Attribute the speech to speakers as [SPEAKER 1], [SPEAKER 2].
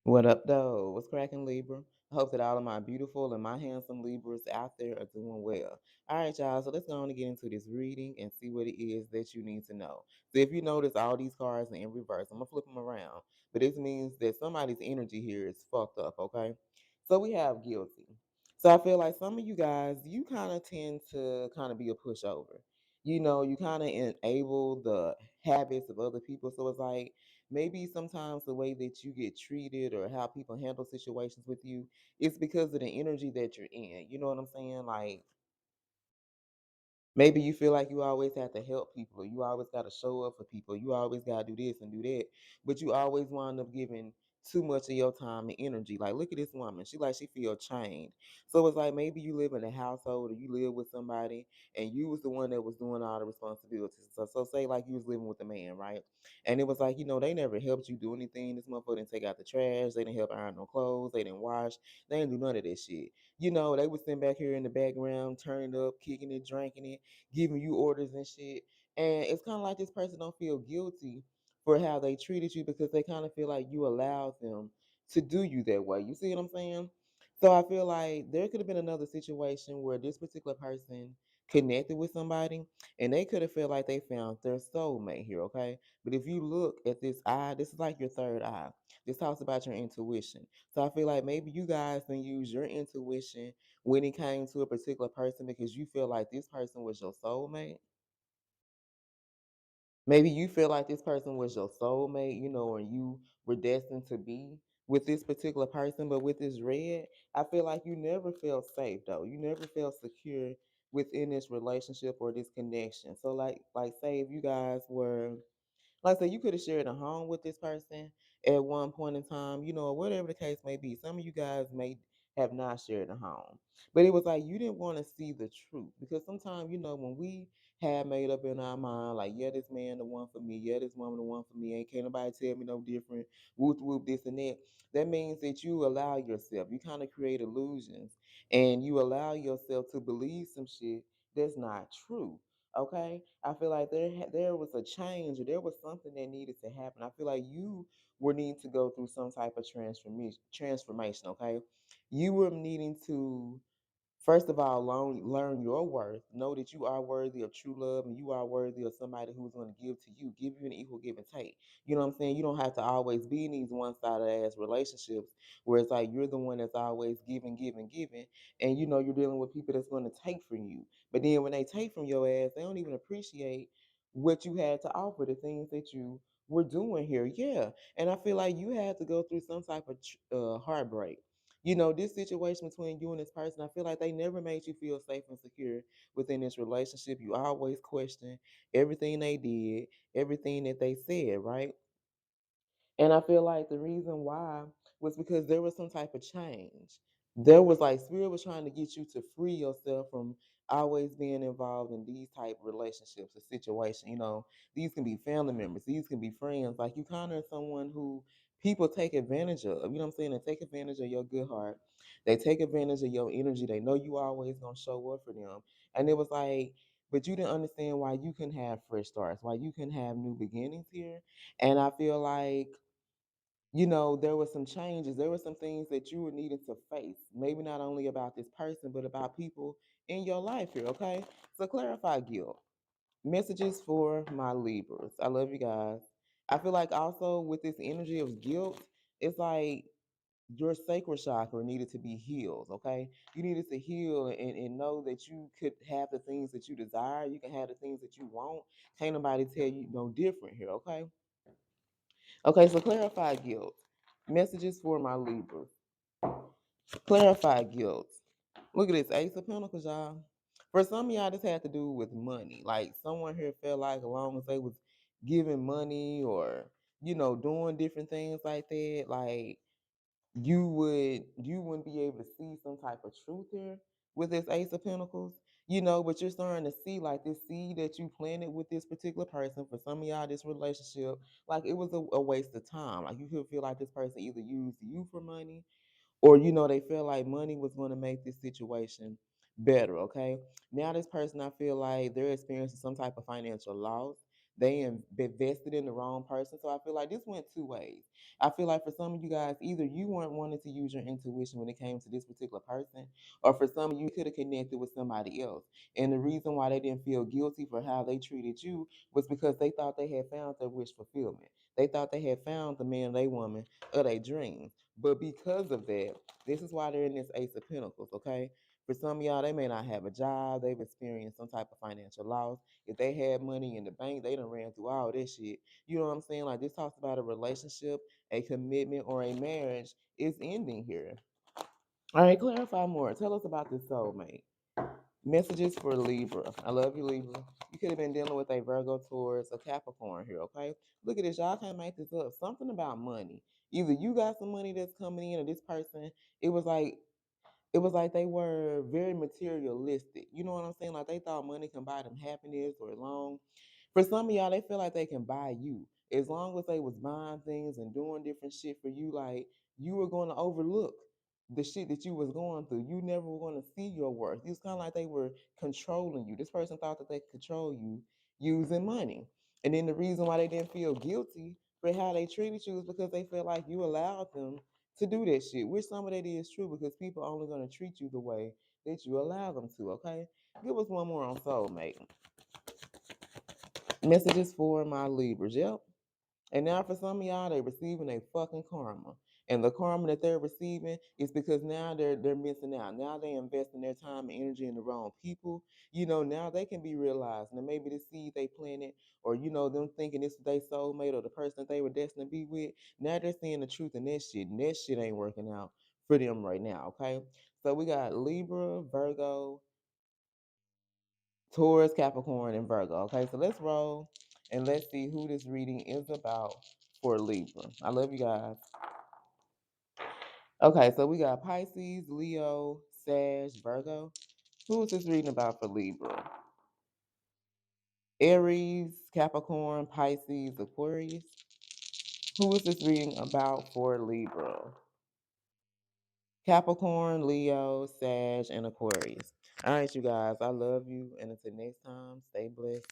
[SPEAKER 1] What up, though? What's cracking, Libra? I hope that all of my beautiful and my handsome Libras out there are doing well. All right, y'all. So let's go on and get into this reading and see what it is that you need to know. So if you notice all these cards are in reverse, I'm gonna flip them around. But this means that somebody's energy here is fucked up. Okay. So we have guilty. So I feel like some of you guys, you kind of tend to kind of be a pushover. You kind of enable the habits of other people. So it's like maybe sometimes the way that you get treated or how people handle situations with you is because of the energy that you're in. You know what I'm saying? Like maybe you feel like you always have to help people, you always got to show up for people, you always got to do this and do that, but you always wind up giving too much of your time and energy. Like, look at this woman. She feel chained. So it's like maybe you live in a household or you live with somebody and you was the one that was doing all the responsibilities. So say like you was living with a man, right? And it was like, they never helped you do anything. This motherfucker didn't take out the trash. They didn't help iron no clothes. They didn't wash. They didn't do none of that shit. They was sitting back here in the background, turning up, kicking it, drinking it, giving you orders and shit. And it's kind of like this person don't feel guilty for how they treated you because they kind of feel like you allowed them to do you that way. You see what I'm saying? So I feel like there could have been another situation where this particular person connected with somebody and they could have felt like they found their soulmate here, okay? But if you look at this eye, this is like your third eye. This talks about your intuition. So I feel like maybe you guys can use your intuition when it came to a particular person because you feel like this person was your soulmate. Maybe you feel like this person was your soulmate, or you were destined to be with this particular person. But with this red, I feel like you never felt safe though. You never felt secure within this relationship or this connection. So like say if you guys were, like I said, you could have shared a home with this person at one point in time, or whatever the case may be. Some of you guys may have not shared a home. But it was like you didn't want to see the truth. Because sometimes, when we had made up in our mind, like, yeah, this man the one for me, yeah, this woman the one for me, ain't can't nobody tell me no different, whoop whoop, this and that. That means that you allow yourself, you kind of create illusions and you allow yourself to believe some shit that's not true. Okay, I feel like there was a change or there was something that needed to happen. I feel like you were needing to go through some type of transformation. Okay, you were needing to, first of all, learn your worth. Know that you are worthy of true love and you are worthy of somebody who's going to give you an equal give and take. You know what I'm saying? You don't have to always be in these one-sided ass relationships where it's like you're the one that's always giving, giving, giving, and you're dealing with people that's going to take from you. But then when they take from your ass, they don't even appreciate what you had to offer, the things that you were doing here. Yeah, and I feel like you had to go through some type of heartbreak. This situation between you and this person, I feel like they never made you feel safe and secure within this relationship. You always question everything they did, everything that they said, right? And I feel like the reason why was because there was some type of change. There was like spirit was trying to get you to free yourself from always being involved in these type of relationships or situations. These can be family members, these can be friends. Like you kind of someone who people take advantage of. You know what I'm saying? They take advantage of your good heart. They take advantage of your energy. They know you always gonna show up for them. And it was like, but you didn't understand why you couldn't have fresh starts, why you couldn't have new beginnings here. And I feel like there were some changes. There were some things that you were needing to face. Maybe not only about this person, but about people in your life here, okay? So clarify guilt. Messages for my Libras. I love you guys. I feel like also with this energy of guilt, it's like your sacral chakra needed to be healed, okay? You needed to heal and know that you could have the things that you desire. You can have the things that you want. Can't nobody tell you no different here, okay? Okay, so clarify guilt. Messages for my Libras. Clarify guilt. Look at this Ace of Pentacles, y'all. For some of y'all, this had to do with money. Like someone here felt like as long as they was giving money or, doing different things like that, like you wouldn't be able to see some type of truth here with this Ace of Pentacles. But you're starting to see like this seed that you planted with this particular person. For some of y'all, this relationship, like it was a waste of time. Like you could feel like this person either used you for money or they feel like money was going to make this situation better. Okay, now this person, I feel like they're experiencing some type of financial loss. They invested in the wrong person. So I feel like this went two ways. I feel like for some of you guys, either you weren't wanting to use your intuition when it came to this particular person, or for some of you could have connected with somebody else. And the reason why they didn't feel guilty for how they treated you was because they thought they had found their wish fulfillment. They thought they had found the man or they woman of their dreams. But because of that, this is why they're in this Ace of Pentacles, okay? For some of y'all, they may not have a job. They've experienced some type of financial loss. If they had money in the bank, they done ran through all this shit. You know what I'm saying? Like, this talks about a relationship, a commitment, or a marriage is ending here. All right, clarify more. Tell us about this soulmate. Messages for Libra. I love you, Libra. You could have been dealing with a Virgo, Taurus, a Capricorn here, okay? Look at this. Y'all can't make this up. Something about money. Either you got some money that's coming in, or this person, it was like it was like they were very materialistic. You know what I'm saying? Like they thought money can buy them happiness or long. For some of y'all, they feel like they can buy you. As long as they was buying things and doing different shit for you, like you were going to overlook the shit that you was going through. You never were going to see your worth. It was kind of like they were controlling you. This person thought that they could control you using money. And then the reason why they didn't feel guilty for how they treated you is because they felt like you allowed them to do that shit, which some of that is true because people are only going to treat you the way that you allow them to, okay? Give us one more on soulmate. Messages for my Libras, yep. And now for some of y'all, they receiving a fucking karma. And the karma that they're receiving is because now they're missing out. Now they investing their time and energy in the wrong people. You know, now they can be realized. And maybe the seed they planted, or you know, them thinking this is their soulmate or the person that they were destined to be with. Now they're seeing the truth in that shit. And that shit ain't working out for them right now. Okay. So we got Libra, Virgo, Taurus, Capricorn, and Virgo. Okay, so let's roll and let's see who this reading is about for Libra. I love you guys. Okay, so we got Pisces, Leo, Sag, Virgo. Who is this reading about for Libra? Aries, Capricorn, Pisces, Aquarius. Who is this reading about for Libra? Capricorn, Leo, Sag, and Aquarius. All right, you guys, I love you. And until next time, stay blessed.